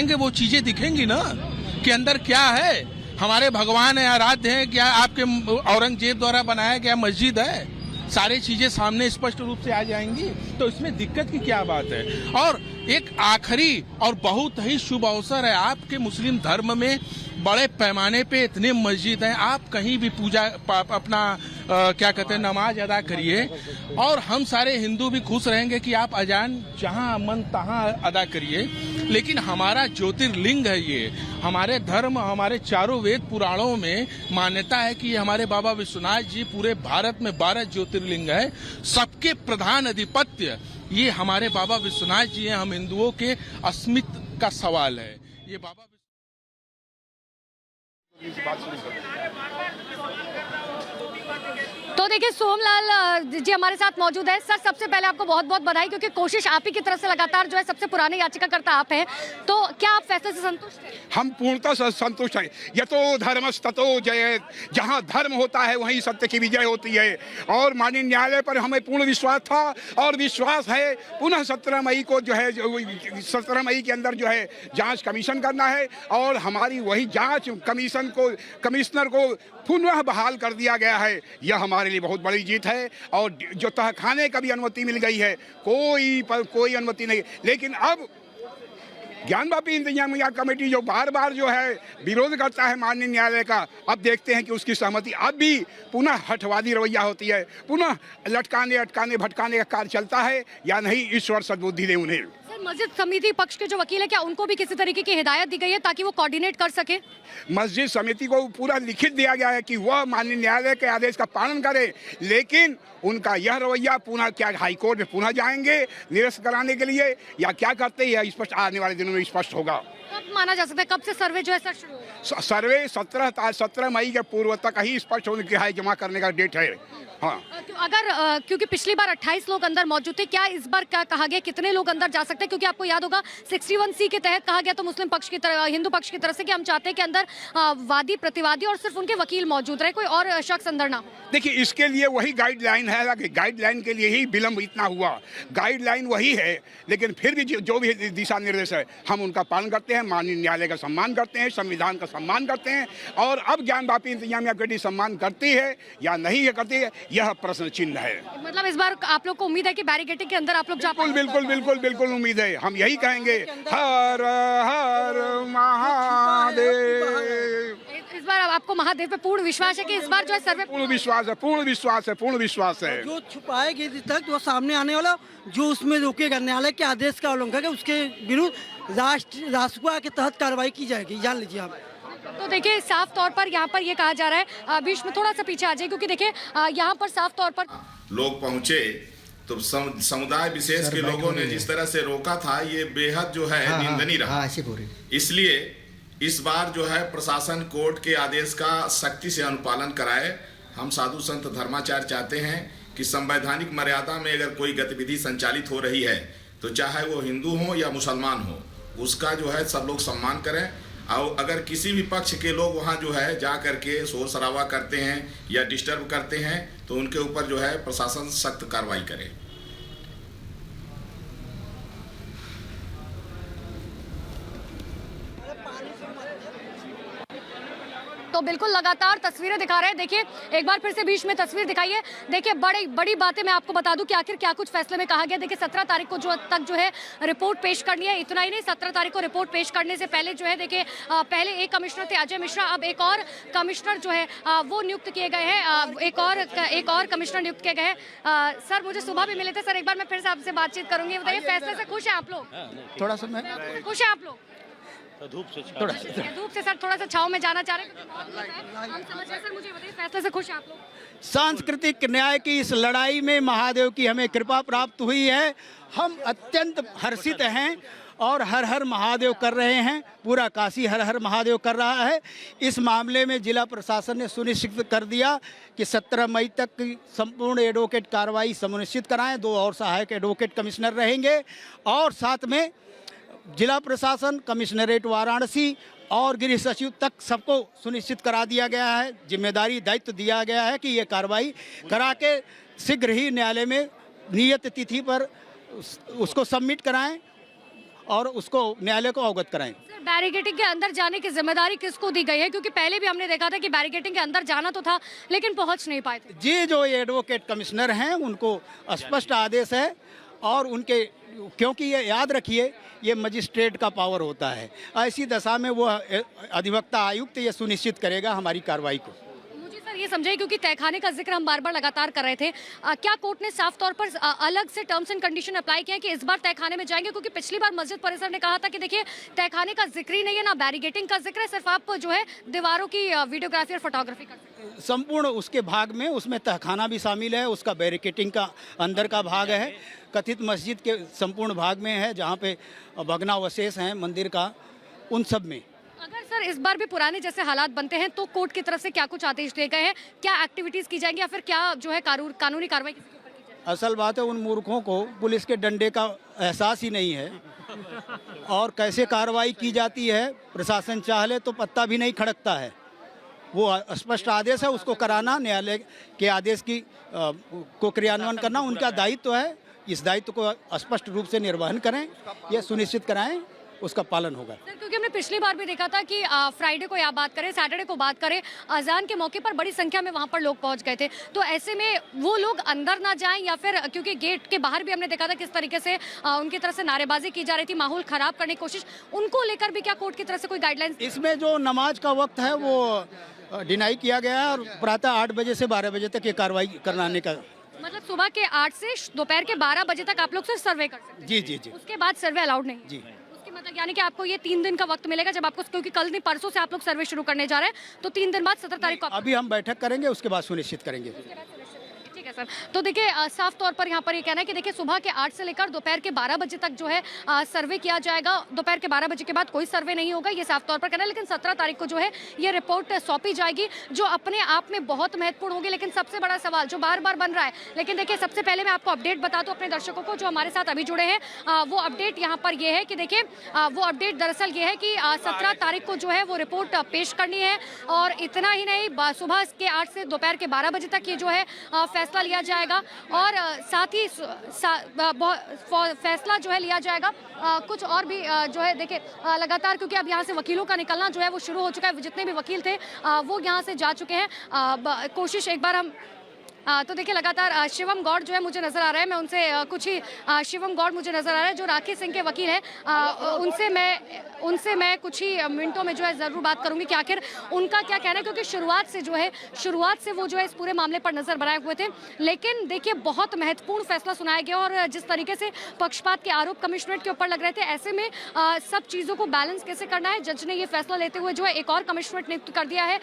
जाएंगे वो चीजें दिखेंगी ना कि अंदर क्या है। हमारे भगवान है, आराध्य है, क्या आपके औरंगजेब द्वारा बनाया गया मस्जिद है, सारी चीजें सामने स्पष्ट रूप से आ जाएंगी, तो इसमें दिक्कत की क्या बात है। और एक आखिरी और बहुत ही शुभ अवसर है, आपके मुस्लिम धर्म में बड़े पैमाने पे इतने मस्जिद हैं, आप कहीं भी पूजा अपना क्या कहते हैं नमाज अदा करिए, और हम सारे हिंदू भी खुश रहेंगे कि आप अजान जहां मन तहां अदा करिए। लेकिन हमारा ज्योतिर्लिंग है ये, हमारे धर्म, हमारे चारों वेद पुराणों में मान्यता है कि हमारे बाबा विश्वनाथ जी पूरे भारत में 12 ज्योतिर्लिंग है, सबके प्रधान अधिपत्य ये हमारे बाबा विश्वनाथ जी हैं। हम हिंदुओं के अस्मित्व का सवाल है ये बाबा। तो देखिए सोमलाल जी हमारे साथ मौजूद है। सर सबसे पहले आपको बहुत बहुत बधाई, क्योंकि कोशिश आप ही की तरफ से लगातार जो है सबसे पुराने याचिकाकर्ता आप हैं, तो क्या आप फैसले से संतुष्ट हैं? हम पूर्णतः संतुष्ट हैं। यतो धर्मस्ततो जय, जहाँ धर्म होता है वहीं सत्य की विजय होती है, और माननीय न्यायालय पर हमें पूर्ण विश्वास था और विश्वास है। पुनः 17 मई को जो है 17 मई के अंदर जो है जांच कमीशन करना है, और हमारी वही जांच कमिश्नर को पुनः बहाल कर दिया गया है। यह हमारे लिए बहुत बड़ी जीत है, और जो तहखाने का भी अनुमति मिल गई है, कोई अनुमति नहीं। लेकिन अब ज्ञानवापी इंतजामिया कमेटी जो बार बार जो है विरोध करता है माननीय न्यायालय का, अब देखते हैं कि उसकी सहमति अब भी पुनः हठवादी रवैया होती है, पुनः लटकाने अटकाने भटकाने का कार्य चलता है या नहीं। ईश्वर सद्बुद्धि दे उन्हें। मस्जिद समिति पक्ष के जो वकील है, क्या उनको भी किसी तरीके की हिदायत दी गई है ताकि वो कोऑर्डिनेट कर सके? मस्जिद समिति को पूरा लिखित दिया गया है कि वह माननीय न्यायालय के आदेश का पालन करे, लेकिन उनका यह रवैया पुनः क्या हाईकोर्ट में पुनः जाएंगे निरस्त कराने के लिए या क्या करते हैं, स्पष्ट आने वाले दिनों में स्पष्ट होगा। कब माना जा सकता है, कब से सर्वे जो है सर शुरू होगा? सर्वे 17 मई के पूर्व तक ही स्पष्ट होने की है, जमा करने का डेट है। हाँ, अगर क्योंकि पिछली बार 28 लोग अंदर मौजूद थे, क्या इस बार क्या कहा गया कितने लोग अंदर जा सकते हैं? क्योंकि आपको याद होगा 61C के तहत कहा गया तो मुस्लिम पक्ष की तरफ, हिंदू पक्ष की तरफ से कि हम चाहते हैं कि अंदर वादी प्रतिवादी और सिर्फ उनके वकील मौजूद रहे, कोई और शख्स अंदर ना हो। देखिए इसके लिए वही गाइडलाइन है कि गाइडलाइन के लिए ही विलंब इतना हुआ। गाइडलाइन वही है, लेकिन फिर भी जो भी दिशा निर्देश है हम उनका पालन करते हैं, माननीय न्यायालय का सम्मान करते हैं, संविधान का सम्मान करते हैं, और अब ज्ञानवापी इंतजामिया कमेटी सम्मान करती है या नहीं करती है, यह प्रश्न चिन्ह है। मतलब इस बार आप लोग को उम्मीद है कि बैरिकेडिंग के अंदर आप लोग जा पाएंगे? बिल्कुल बिल्कुल बिल्कुल उम्मीद है। हम यही कहेंगे हर हर महादेव। इस बार आपको महादेव पे पूर्ण विश्वास है कि इस बार जो है सर्वे? पूर्ण विश्वास है, पूर्ण विश्वास है, पूर्ण विश्वास है। जो छुपाएगी तक वो सामने आने वाला, जो उसमें रोकेगा न्यायालय के आदेश का उल्लंघन है, उसके विरुद्ध राष्ट्रपति के तहत कार्रवाई की जाएगी, जान लीजिए आप। तो देखिए साफ तौर पर यहाँ पर ये कहा जा रहा है, बीच में थोड़ा सा पीछे आ जाए, क्योंकि देखिए यहाँ पर साफ तौर पर लोग पहुँचे तो समुदाय विशेष के लोगों ने जिस तरह से रोका था ये बेहद जो है निंदनीय रहा। इसलिए इस बार जो है प्रशासन कोर्ट के आदेश का सख्ती से अनुपालन कराए। हम साधु संत धर्माचार्य चाहते हैं कि संवैधानिक मर्यादा में अगर कोई गतिविधि संचालित हो रही है तो चाहे वो हिंदू हो या मुसलमान हो, उसका जो है सब लोग सम्मान करें। और अगर किसी भी पक्ष के लोग वहाँ जो है जा करके शोर शराबा करते हैं या डिस्टर्ब करते हैं तो उनके ऊपर जो है प्रशासन सख्त कार्रवाई करे। तो बिल्कुल लगातार तस्वीरें दिखा रहे हैं। देखिए एक बार फिर से बीच में तस्वीर दिखाइए। देखिए बड़ी बातें मैं आपको बता दूं कि आखिर क्या कुछ फैसले में कहा गया। देखिए 17 तारीख को जो है रिपोर्ट पेश करनी है। इतना ही नहीं, 17 तारीख को रिपोर्ट पेश करने से पहले जो है देखिए पहले एक कमिश्नर थे अजय मिश्रा, अब एक और कमिश्नर जो है वो नियुक्त किए गए हैं। एक और कमिश्नर नियुक्त किए गए हैं। सर मुझे सुबह भी मिले थे सर, एक बार मैं फिर से आपसे बातचीत करूंगी। बताइए फैसले से खुश हैं आप लोग? थोड़ा सा मैं खुश हैं आप लोग? धूप से सर थोड़ा सा छाव में जाना चाह रहे हैं। हम समझ रहे सर, मुझे बताइए फैसले से खुश हैं आप लोग? सांस्कृतिक न्याय की इस लड़ाई में महादेव की हमें कृपा प्राप्त हुई है। हम अत्यंत हर्षित हैं और हर हर महादेव कर रहे हैं। पूरा काशी हर हर महादेव कर रहा है। इस मामले में जिला प्रशासन ने सुनिश्चित कर दिया कि 17 मई तक की संपूर्ण एडवोकेट कार्रवाई सुनिश्चित कराएं। 2 और सहायक एडवोकेट कमिश्नर रहेंगे और साथ में जिला प्रशासन, कमिश्नरेट वाराणसी और गृह सचिव तक सबको सुनिश्चित करा दिया गया है। जिम्मेदारी दायित्व दिया गया है कि ये कार्रवाई करा के शीघ्र ही न्यायालय में नियत तिथि पर उसको सबमिट कराएं और उसको न्यायालय को अवगत कराएं। सर, बैरिकेडिंग के अंदर जाने की जिम्मेदारी किसको दी गई है? क्योंकि पहले भी हमने देखा था कि बैरिकेडिंग के अंदर जाना तो था लेकिन पहुंच नहीं पाए थे। जी, जो ये एडवोकेट कमिश्नर हैं उनको स्पष्ट आदेश है, और उनके, क्योंकि ये याद रखिए ये मजिस्ट्रेट का पावर होता है, ऐसी दशा में वो अधिवक्ता आयुक्त ये सुनिश्चित करेगा हमारी कार्रवाई को। मुझे सर ये समझाइए, क्योंकि तहखाने का जिक्र हम बार बार लगातार कर रहे थे, क्या कोर्ट ने साफ तौर पर अलग से टर्म्स एंड कंडीशन अप्लाई किए हैं कि इस बार तहखाने में जाएंगे? क्योंकि पिछली बार मस्जिद परिसर ने कहा था कि देखिए तहखाने का जिक्र ही नहीं है, ना बैरिकेडिंग का जिक्र है, सिर्फ आप जो है दीवारों की वीडियोग्राफी और फोटोग्राफी कर सकते हैं। संपूर्ण उसके भाग में उसमें तहखाना भी शामिल है, उसका बैरिकेटिंग का अंदर का भाग है, कथित मस्जिद के संपूर्ण भाग में है, जहाँ पे भग्नावशेष हैं मंदिर का, उन सब में। अगर सर इस बार भी पुराने जैसे हालात बनते हैं तो कोर्ट की तरफ से क्या कुछ आदेश दिए गए हैं? क्या एक्टिविटीज की जाएंगी या फिर क्या जो है कानूनी कार्रवाई किसके ऊपर की जाएगी? असल बात है, उन मूर्खों को पुलिस के डंडे का एहसास ही नहीं है, और कैसे कार्रवाई की जाती है प्रशासन चाह ले तो पत्ता भी नहीं खड़कता है। वो स्पष्ट आदेश है, उसको कराना, न्यायालय के आदेश की को क्रियान्वयन करना उनका दायित्व है। इस दायित्व को स्पष्ट रूप से निर्वहन करें, यह सुनिश्चित कराएं, उसका पालन होगा। सर, क्योंकि हमने पिछली बार भी देखा था कि फ्राइडे को या बात करें, सैटरडे को बात करें, अजान के मौके पर बड़ी संख्या में वहां पर लोग पहुंच गए थे, तो ऐसे में वो लोग अंदर ना जाएं, या फिर क्योंकि गेट के बाहर भी हमने देखा था किस तरीके से उनकी तरफ से नारेबाजी की जा रही थी, माहौल खराब करने की कोशिश, उनको लेकर भी क्या कोर्ट की तरफ से कोई गाइडलाइंस? इसमें जो नमाज का वक्त है वो डिनाई किया गया है, और प्रातः 8 बजे से 12 बजे तक ये कार्रवाई कराने का। मतलब सुबह के 8 से दोपहर के 12 बजे तक आप लोग सिर्फ सर्वे कर सकते हैं? जी जी जी उसके बाद सर्वे अलाउड नहीं? जी। उसके मतलब यानी कि आपको ये 3 दिन का वक्त मिलेगा, जब आपको, क्योंकि कल नहीं परसों से आप लोग सर्वे शुरू करने जा रहे हैं, तो 3 दिन बाद 17 तारीख को अभी हम बैठक करेंगे, उसके बाद सुनिश्चित करेंगे। ठीक है सर। तो देखिए साफ तौर पर यहाँ पर ये कहना है कि देखिए सुबह के 8 से लेकर दोपहर के 12 बजे तक जो है सर्वे किया जाएगा। दोपहर के 12 बजे के बाद कोई सर्वे नहीं होगा, ये साफ तौर पर कहना है। लेकिन 17 तारीख को जो है ये रिपोर्ट सौंपी जाएगी, जो अपने आप में बहुत महत्वपूर्ण होगी। लेकिन सबसे बड़ा सवाल जो बार बार बन रहा है, लेकिन देखिए सबसे पहले मैं आपको अपडेट बता दूं अपने दर्शकों को जो हमारे साथ अभी जुड़े हैं, वो अपडेट यहाँ पर ये है कि देखिए वो अपडेट दरअसल ये है कि 17 तारीख को जो है वो रिपोर्ट पेश करनी है, और इतना ही नहीं, सुबह के 8 से दोपहर के 12 बजे तक ये जो है फैसला लिया जाएगा, और साथ ही फैसला जो है लिया जाएगा। कुछ और भी जो है देखिए लगातार, क्योंकि अब यहाँ से वकीलों का निकलना जो है वो शुरू हो चुका है, जितने भी वकील थे वो यहाँ से जा चुके हैं। कोशिश एक बार हम तो देखिए लगातार शिवम गौड़ जो है मुझे नज़र आ रहा है, मैं उनसे कुछ ही शिवम गौड़ मुझे नज़र आ रहा है जो राखी सिंह के वकील हैं, उनसे मैं कुछ ही मिनटों में जो है ज़रूर बात करूंगी कि आखिर उनका क्या कहना है, क्योंकि शुरुआत से वो जो है इस पूरे मामले पर नज़र बनाए हुए थे। लेकिन देखिए बहुत महत्वपूर्ण फैसला सुनाया गया, और जिस तरीके से पक्षपात के आरोप कमिश्नरेट के ऊपर लग रहे थे, ऐसे में सब चीज़ों को बैलेंस कैसे करना है, जज ने ये फैसला लेते हुए जो है एक और कमिश्नरेट नियुक्त कर दिया है